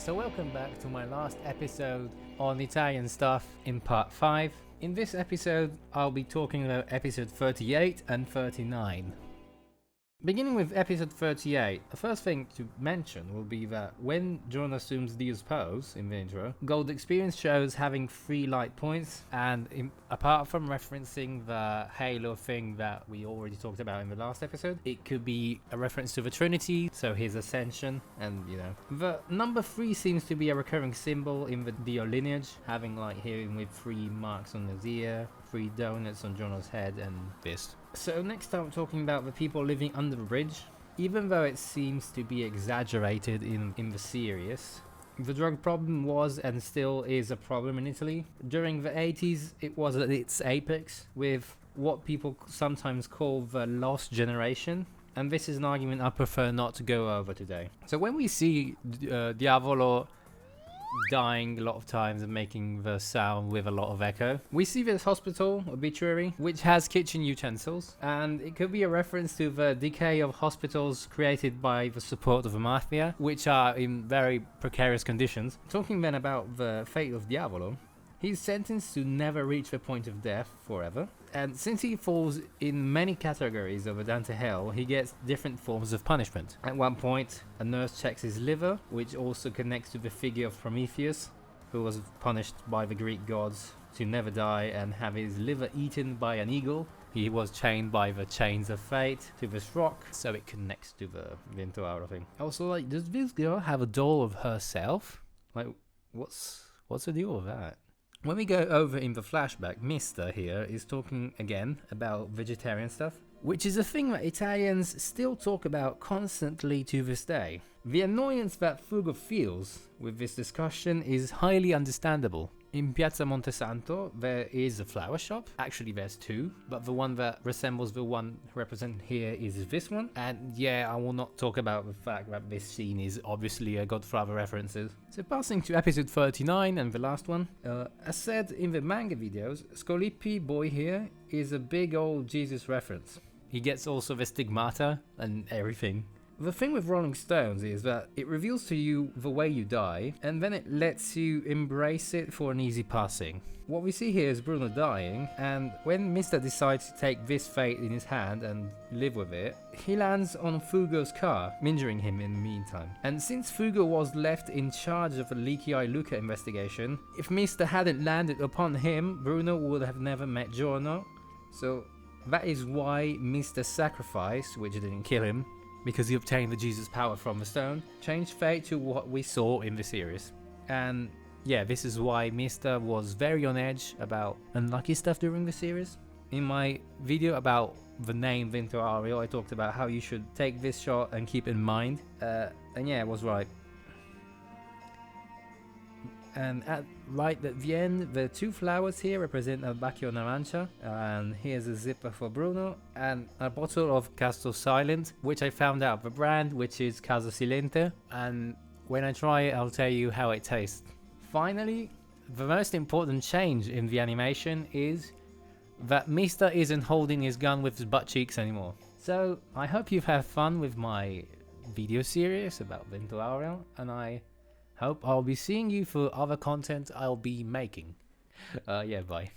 So welcome back to my last episode on Italian stuff in part 5. In this episode, I'll be talking about episode 38 and 39. Beginning with episode 38, the first thing to mention will be that when John assumes Dio's pose in the intro, Gold Experience shows having 3 light points, and apart from referencing the Halo thing that we already talked about in the last episode, it could be a reference to the Trinity, so his ascension, and The number 3 seems to be a recurring symbol in the Dio lineage, having like him with 3 marks on his ear, 3 donuts on Jono's head, and this. So next I'm talking about the people living under the bridge. Even though it seems to be exaggerated in the series, the drug problem was and still is a problem in Italy. During the 80s it was at its apex, with what people sometimes call the lost generation, and this is an argument I prefer not to go over today. So when we see Diavolo dying a lot of times and making the sound with a lot of echo, we see this hospital obituary which has kitchen utensils, and it could be a reference to the decay of hospitals created by the support of the mafia, which are in very precarious conditions. Talking then about the fate of Diavolo, he's sentenced to never reach the point of death forever, and since he falls in many categories of a Dante hell, he gets different forms of punishment. At one point, a nurse checks his liver, which also connects to the figure of Prometheus, who was punished by the Greek gods to never die and have his liver eaten by an eagle. He was chained by the chains of fate to this rock, so it connects to the Vento Aureo thing. Also, like, does this girl have a doll of herself? Like, what's the deal with that? When we go over in the flashback, Mister here is talking again about vegetarian stuff, which is a thing that Italians still talk about constantly to this day. The annoyance that Fugo feels with this discussion is highly understandable. In Piazza Montesanto there is a flower shop. Actually there's 2, but the one that resembles the one represented here is this one. And yeah, I will not talk about the fact that this scene is obviously a Godfather references. So passing to episode 39 and the last one. As said in the manga videos, Scolippi boy here is a big old Jesus reference. He gets also the stigmata and everything. The thing with Rolling Stones is that it reveals to you the way you die, and then it lets you embrace it for an easy passing. What we see here is Bruno dying, and when Mister decides to take this fate in his hand and live with it, he lands on Fugo's car, injuring him in the meantime. And since Fugo was left in charge of the Leaky Eye Luca investigation, if Mister hadn't landed upon him, Bruno would have never met Giorno. So that is why Mister's sacrifice, which didn't kill him, because he obtained the Jesus power from the stone, changed fate to what we saw in the series. And yeah, this is why Mister was very on edge about unlucky stuff during the series. In my video about the name Vento Aureo, I talked about how you should take this shot and keep in mind, and yeah, I was right. And right at the end, the 2 flowers here represent a Bacchio Narancia, and here's a zipper for Bruno, and a bottle of Casto Silent, which I found out the brand, which is Caso Silente, and when I try it, I'll tell you how it tastes. Finally, the most important change in the animation is that Mister isn't holding his gun with his butt cheeks anymore. So, I hope you've had fun with my video series about Vento Aureo, and I hope I'll be seeing you for other content I'll be making. Yeah, bye.